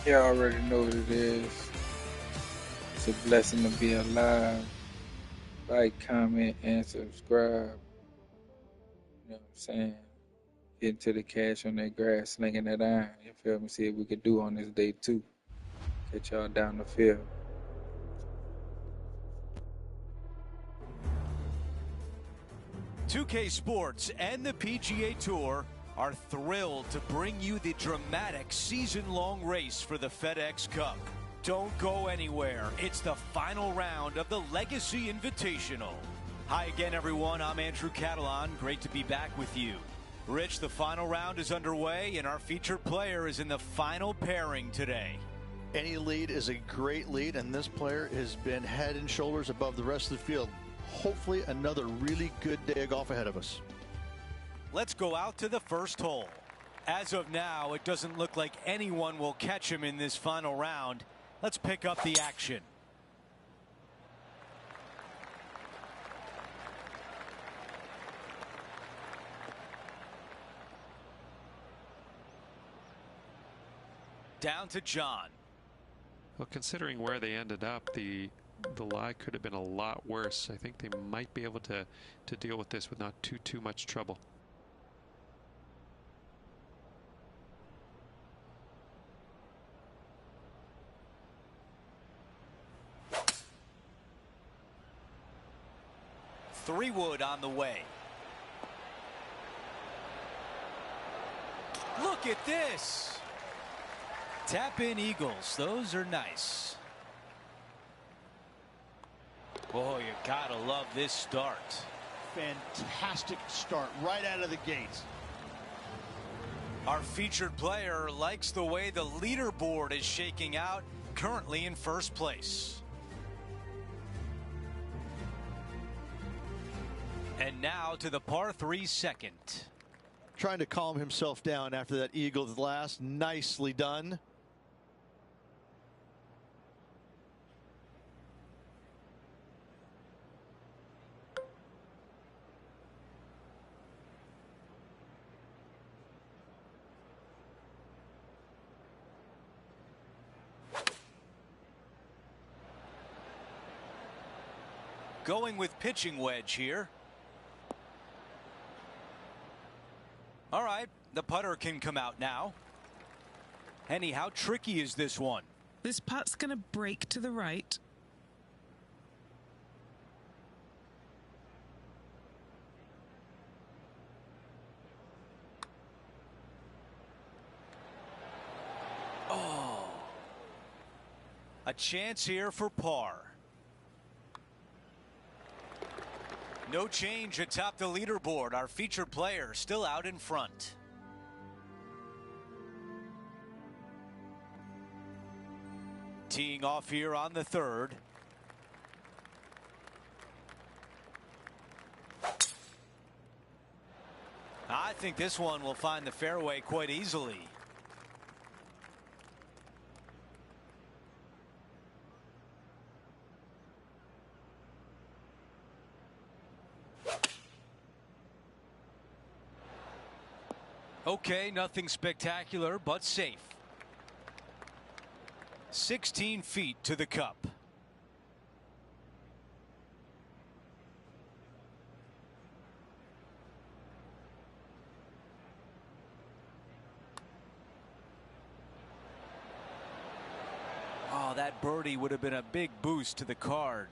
You already know what it is. It's a blessing to be alive. Like, comment, and subscribe. You know what I'm saying? Get to the cash on that grass, slinging that iron. You feel me? See what we could do on this day, too. Catch y'all down the field. 2K Sports and the PGA Tour are thrilled to bring you the dramatic season-long race for the FedEx Cup. Don't go anywhere. It's the final round of the Legacy Invitational. Hi again, everyone. I'm Andrew Catalan. Great to be back with you. Rich, the final round is underway, and our featured player is in the final pairing today. Any lead is a great lead, and this player has been head and shoulders above the rest of the field. Hopefully another really good day of golf ahead of us. Let's go out to the first hole. As of now, it doesn't look like anyone will catch him in this final round. Let's pick up the action. Down to John. Well, considering where they ended up, the lie could have been a lot worse. I think they might be able to deal with this with not too much trouble. Three wood on the way. Look at this. Tap in eagles. Those are nice. Oh, you gotta love this start. Fantastic start right out of the gates. Our featured player likes the way the leaderboard is shaking out, currently in first place. And now to the par 3 second. Trying to calm himself down after that eagle's last. Nicely done. Going with pitching wedge here. All right, the putter can come out now. Henny, how tricky is this one? This putt's going to break to the right. Oh. A chance here for par. No change atop the leaderboard. Our featured player still out in front. Teeing off here on the third. I think this one will find the fairway quite easily. Okay, nothing spectacular, but safe. 16 feet to the cup. Oh, that birdie would have been a big boost to the card.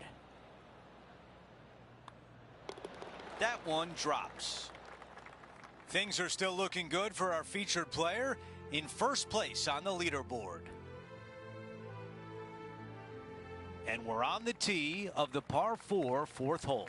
That one drops. Things are still looking good for our featured player in first place on the leaderboard. And we're on the tee of the par 4 fourth hole.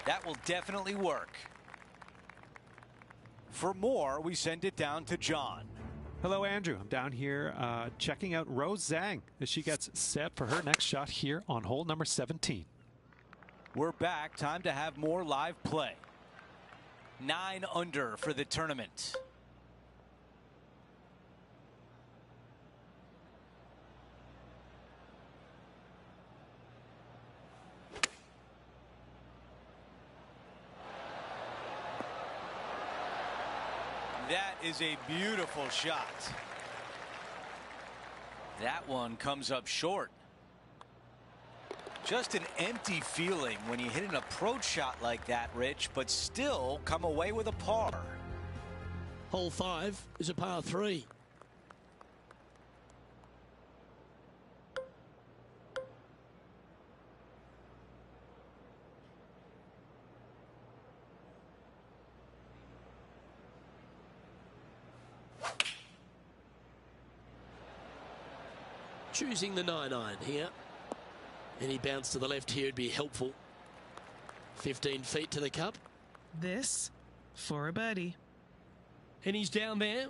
That will definitely work. For more, we send it down to John. Hello, Andrew. I'm down here checking out Rose Zhang as she gets set for her next shot here on hole number 17. We're back. Time to have more live play. 9 under for the tournament. That is a beautiful shot. That one comes up short. Just an empty feeling when you hit an approach shot like that, Rich, but still come away with a par. Hole 5 is a par 3. Choosing the 9-iron here. Any bounce to the left here would be helpful. 15 feet to the cup. This for a birdie. And he's down there.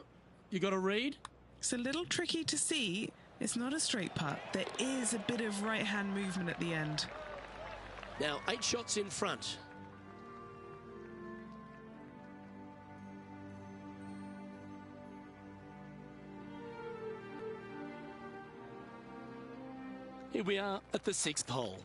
You got a read? It's a little tricky to see. It's not a straight putt. There is a bit of right-hand movement at the end. Now 8 shots in front. Here we are at the 6th hole.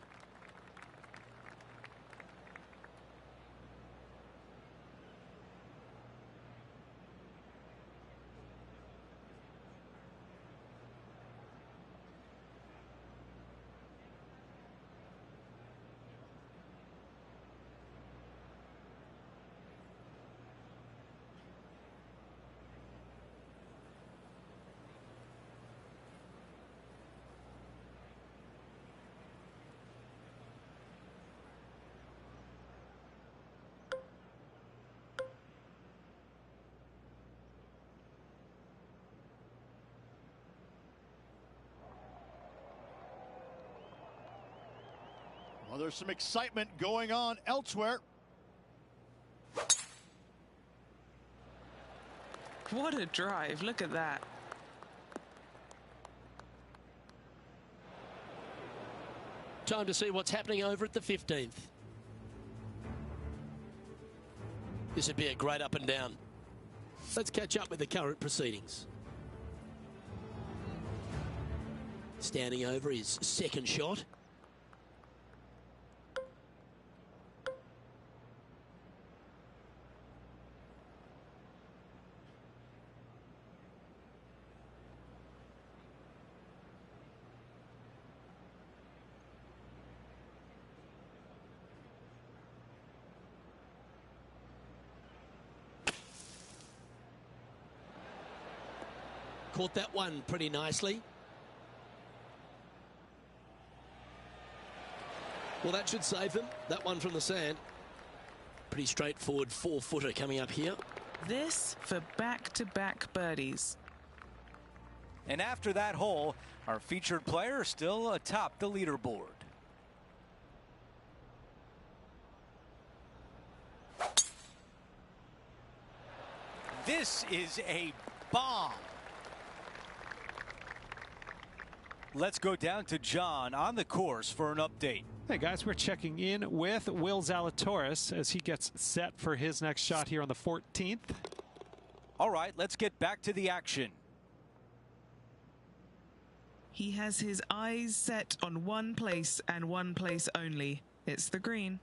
Well, there's some excitement going on elsewhere. What a drive. Look at that. Time to see what's happening over at the 15th. This would be a great up and down. Let's catch up with the current proceedings. Standing over his second shot. Caught that one pretty nicely. Well, that should save him. That one from the sand. Pretty straightforward 4-footer coming up here. This for back-to-back birdies. And after that hole, our featured player still atop the leaderboard. This is a bomb. Let's go down to John on the course for an update. Hey guys, we're checking in with Will Zalatoris as he gets set for his next shot here on the 14th. All right, let's get back to the action. He has his eyes set on one place and one place only. It's the green.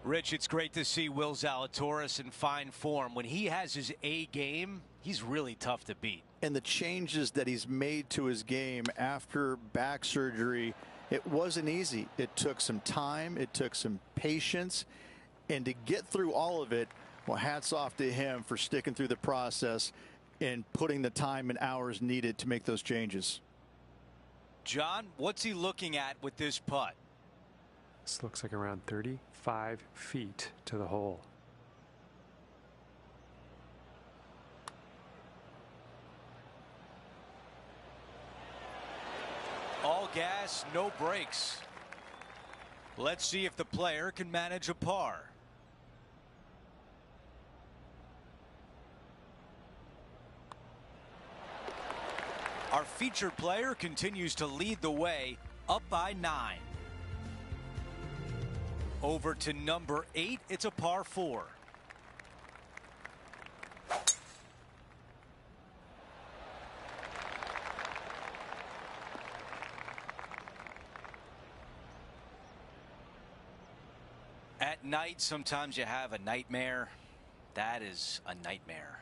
Rich, it's great to see Will Zalatoris in fine form. When he has his A game, he's really tough to beat. And the changes that he's made to his game after back surgery, it wasn't easy. It took some time. It took some patience. And to get through all of it Well, hats off to him for sticking through the process and putting the time and hours needed to make those changes. John, what's he looking at with this putt? This looks like around 35 feet to the hole. All gas, no brakes. Let's see if the player can manage a par. Our featured player continues to lead the way, up by 9. Over to number 8, it's a par 4. At night, sometimes you have a nightmare. That is a nightmare.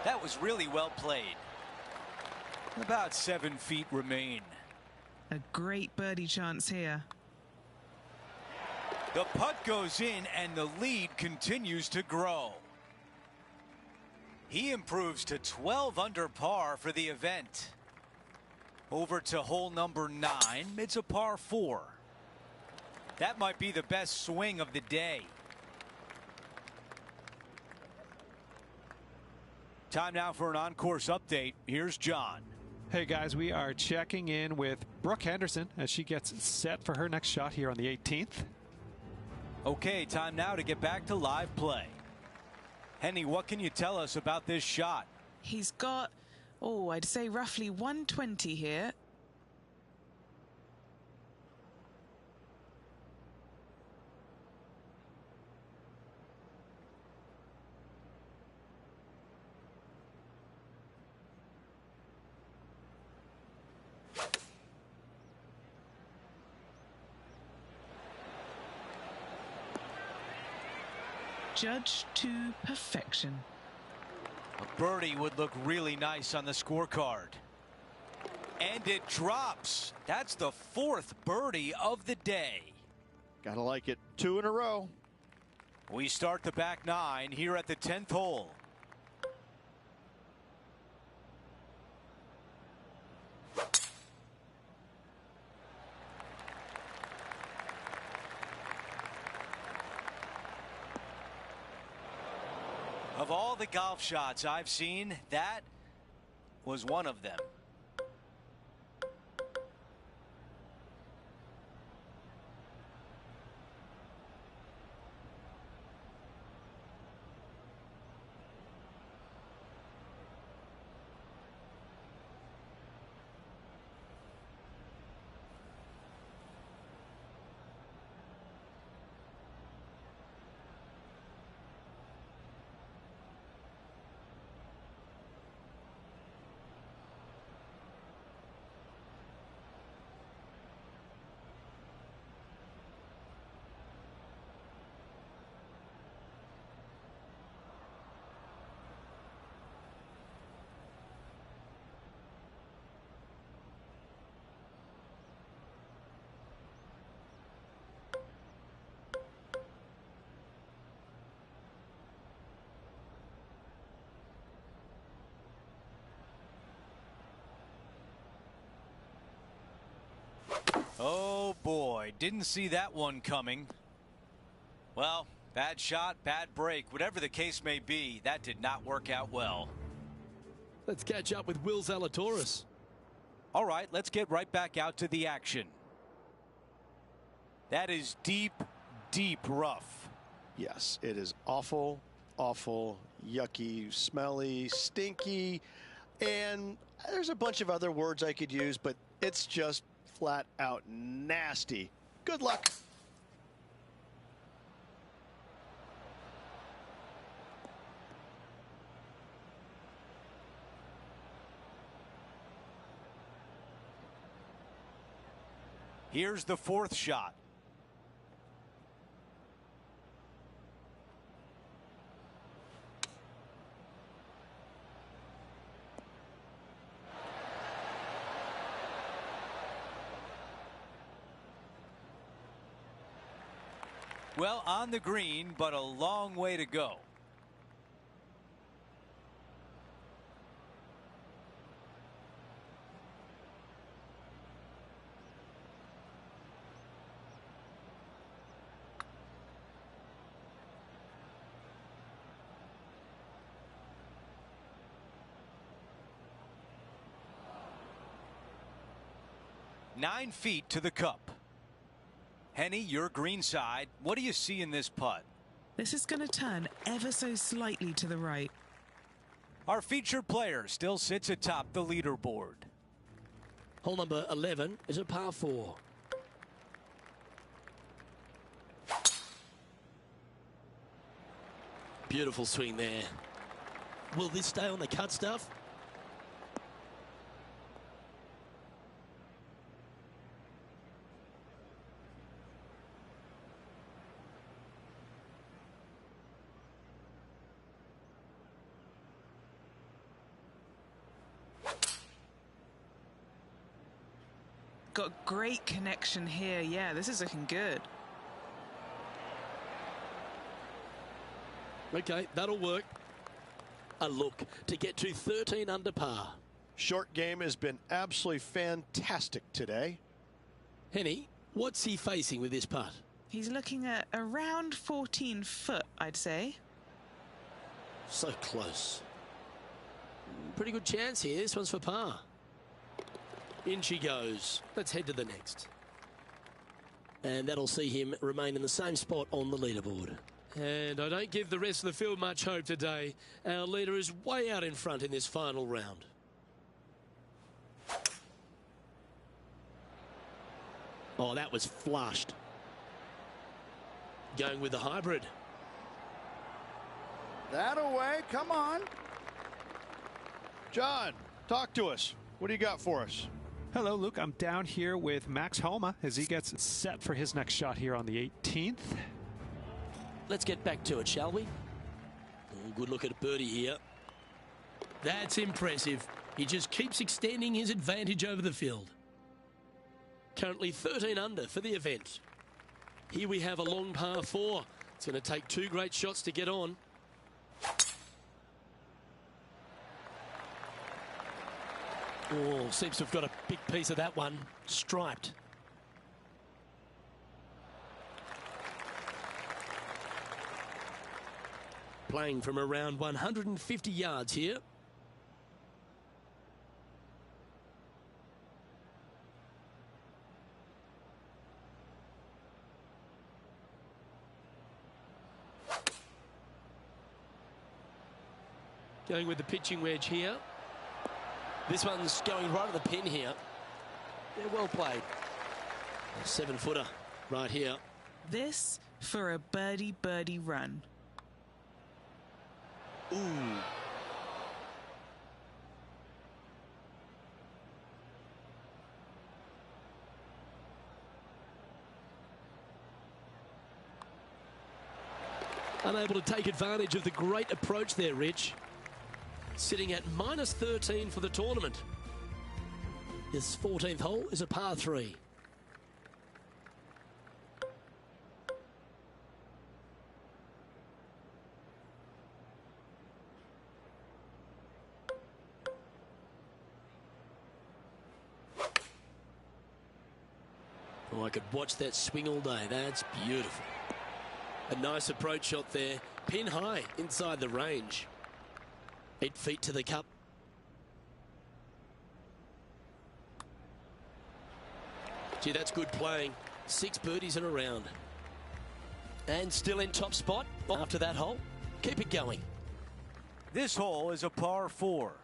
That was really well played. About 7 feet remain. A great birdie chance here. The putt goes in and the lead continues to grow. He improves to 12 under par for the event. Over to hole number 9. It's a par 4. That might be the best swing of the day. Time now for an on-course update. Here's John. Hey guys, we are checking in with Brooke Henderson as she gets set for her next shot here on the 18th. Okay, time now to get back to live play. Henny, what can you tell us about this shot? He's got, I'd say roughly 120 here. Judged to perfection. A birdie would look really nice on the scorecard. And it drops. That's the 4th birdie of the day. Gotta like it. 2 in a row. We start the back 9 here at the 10th hole. Of all the golf shots I've seen, that was one of them. Oh boy, didn't see that one coming. Well, bad shot, bad break, whatever the case may be, that did not work out well. Let's catch up with Will Zalatoris. All right, let's get right back out to the action. That is deep, deep rough. Yes, it is awful, awful, yucky, smelly, stinky, and there's a bunch of other words I could use, but it's just flat out nasty. Good luck. Here's the 4th shot. Well, on the green, but a long way to go. Nine feet to the cup. Henny, your green side. What do you see in this putt? This is going to turn ever so slightly to the right. Our featured player still sits atop the leaderboard. Hole number 11 is a par 4. Beautiful swing there. Will this stay on the cut stuff? Got great connection here. Yeah, this is looking good. Okay, that'll work. A look to get to 13 under par. Short game has been absolutely fantastic today. Henny, what's he facing with this putt? He's looking at around 14 foot, I'd say. So close. Pretty good chance here. This one's for par. In she goes. Let's head to the next. And that'll see him remain in the same spot on the leaderboard. And I don't give the rest of the field much hope today. Our leader is way out in front in this final round. Oh, that was flushed. Going with the hybrid. That away, come on. John, talk to us. What do you got for us? Hello, Luke. I'm down here with Max Homa as he gets set for his next shot here on the 18th. Let's get back to it, shall we? Oh, good look at birdie here. That's impressive. He just keeps extending his advantage over the field. Currently 13 under for the event. Here we have a long par 4. It's going to take 2 great shots to get on. Oh, seems to have got a big piece of that one. Striped. Playing from around 150 yards here. Going with the pitching wedge here. This one's going right at the pin here. Yeah, well played. A 7-footer right here. This for a birdie run. Ooh. Unable to take advantage of the great approach there, Rich. Sitting at -13 for the tournament. This 14th hole is a par 3. Oh, I could watch that swing all day. That's beautiful. A nice approach shot there. Pin high inside the range. 8 feet to the cup. Gee, that's good playing. 6 birdies in a round. And still in top spot after that hole. Keep it going. This hole is a par 4.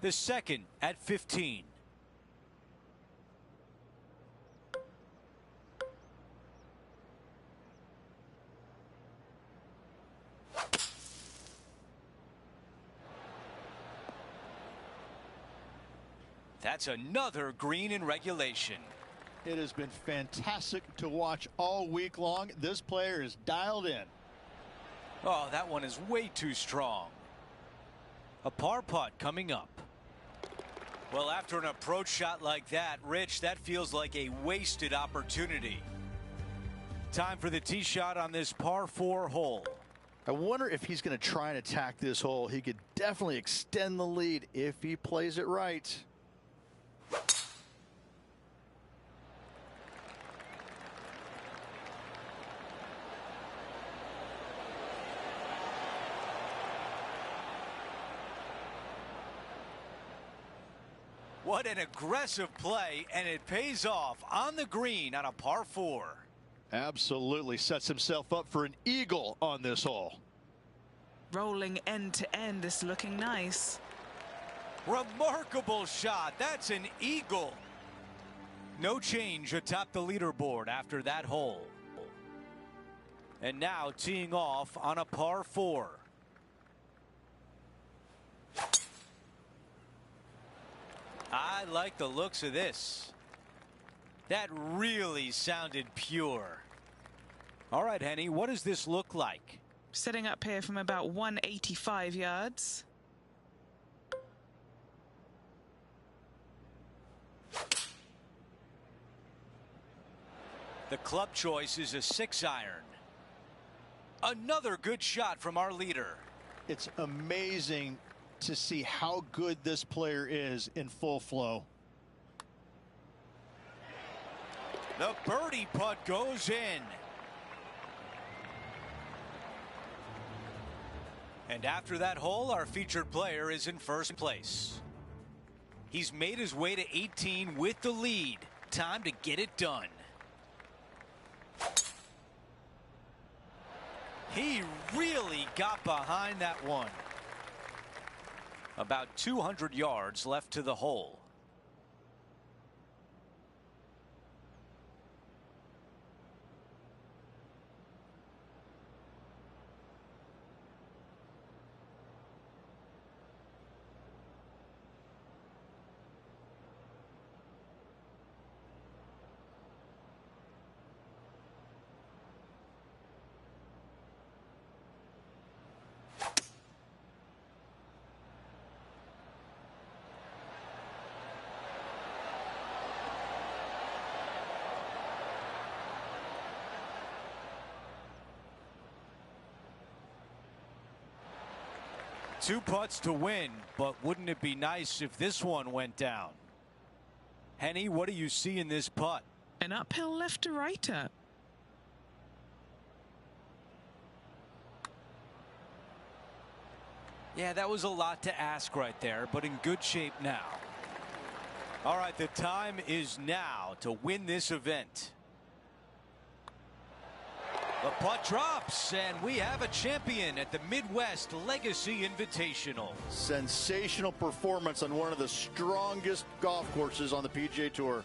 The second at 15. That's another green in regulation. It has been fantastic to watch all week long. This player is dialed in. Oh, that one is way too strong. A par putt coming up. Well, after an approach shot like that, Rich, that feels like a wasted opportunity. Time for the tee shot on this par 4 hole. I wonder if he's going to try and attack this hole. He could definitely extend the lead if he plays it right. What an aggressive play, and it pays off on the green on a par 4. Absolutely sets himself up for an eagle on this hole. Rolling end to end is looking nice. Remarkable shot. That's an eagle. No change atop the leaderboard after that hole. And now teeing off on a par 4. I like the looks of this. That really sounded pure. All right, Henny, what does this look like? Setting up here from about 185 yards. The club choice is a 6-iron. Another good shot from our leader. It's amazing to see how good this player is in full flow. The birdie putt goes in. And after that hole, our featured player is in first place. He's made his way to 18 with the lead. Time to get it done. He really got behind that one. About 200 yards left to the hole. Two putts to win, but wouldn't it be nice if this one went down? Henny, what do you see in this putt? An uphill left to righter. Yeah, that was a lot to ask right there, but in good shape now. All right, the time is now to win this event. The putt drops, and we have a champion at the Midwest Legacy Invitational. Sensational performance on one of the strongest golf courses on the PGA Tour.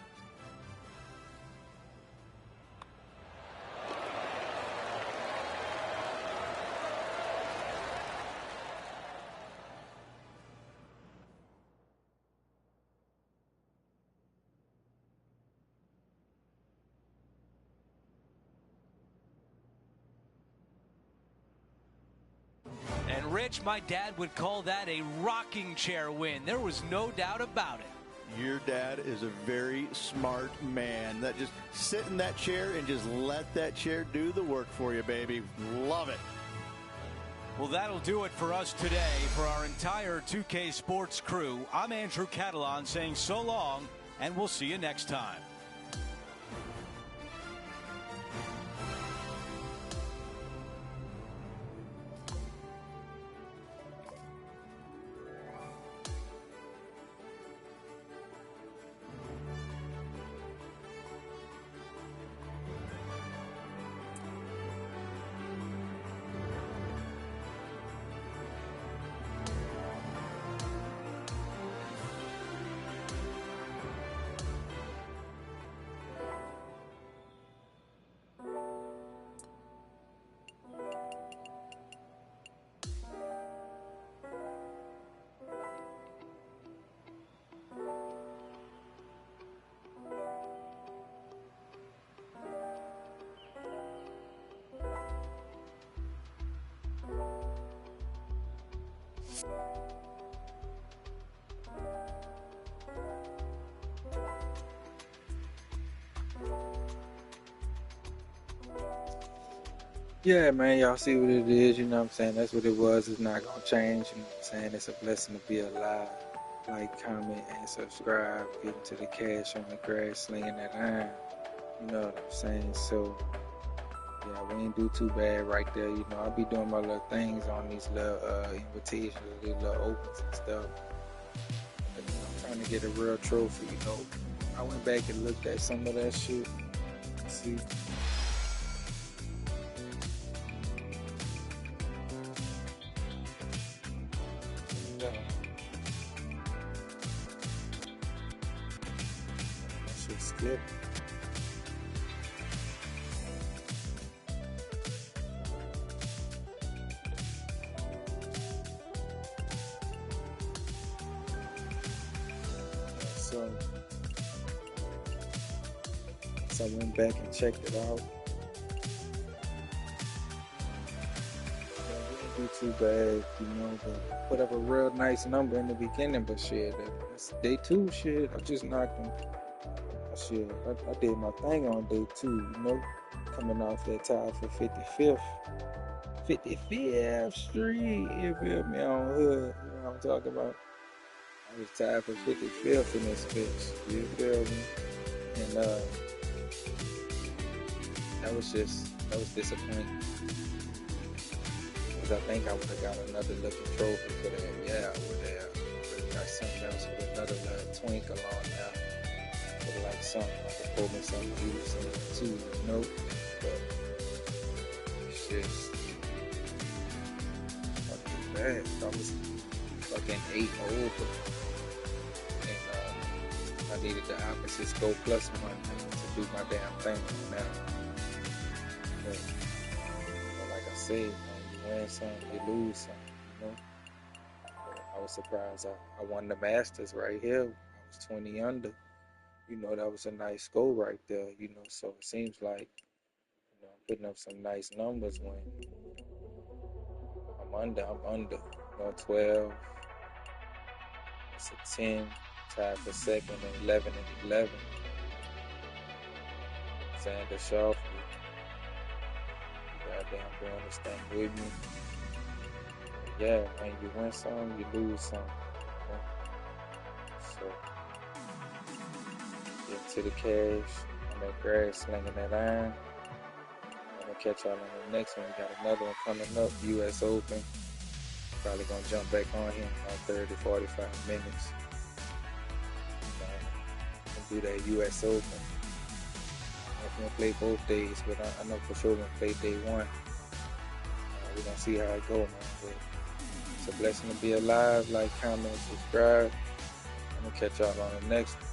And Rich, my dad would call that a rocking chair win. There was no doubt about it. Your dad is a very smart man. That just sit in that chair and just let that chair do the work for you, baby. Love it. Well, that'll do it for us today. For our entire 2K Sports crew, I'm Andrew Catalan saying so long, and we'll see you next time. Yeah, man, y'all see what it is, you know what I'm saying? That's what it was. It's not gonna change, you know what I'm saying? It's a blessing to be alive. Like, comment, and subscribe. Getting to the cash on the grass, slinging that iron. You know what I'm saying? So, yeah, we ain't do too bad right there. You know, I'll be doing my little things on these little invitations, these little opens and stuff. But, you know, I'm trying to get a real trophy, you know. I went back and looked at some of that shit. See? Yeah. That shit skip. So I went back and checked it out. Yeah, we didn't do too bad, you know, but put up a real nice number in the beginning, but shit, that's day two shit. I just knocked them. Shit, I did my thing on day two, you know, coming off that tie for 55th Street, you feel me, on hood, you know what I'm talking about? I was tied for 55th in this bitch, you feel me? And that was disappointing. Because I think I would have got another looking trophy for that. Yeah, I would have. Got something else with another little twinkle on there. With like something, like a pull me something beautiful too, you know? But it's just fucking bad. I was fucking 8 over. And I needed the opposites go plus one to do my damn thing now. But like I said, man, you win some, you lose some, you know? I was surprised I won the Masters right here. I was 20 under. You know, that was a nice score right there, you know, so it seems like, you know, I'm putting up some nice numbers when I'm under. You know, 12, it's a 10, tied for second, and 11 and 11. Xander Shoffley, goddamn doing this thing with me. Yeah, man, you win some, you lose some. You know? So, get to the cash. I'm at grass slinging that iron. I'm gonna catch y'all on the next one. We got another one coming up, US Open. Probably gonna jump back on here in 30, 45 minutes. And do that US Open. I'm gonna play both days, but I know for sure we're gonna play day one. We're gonna see how it go, man. But it's a blessing to be alive. Like, comment, subscribe. I'm gonna catch y'all on the next one.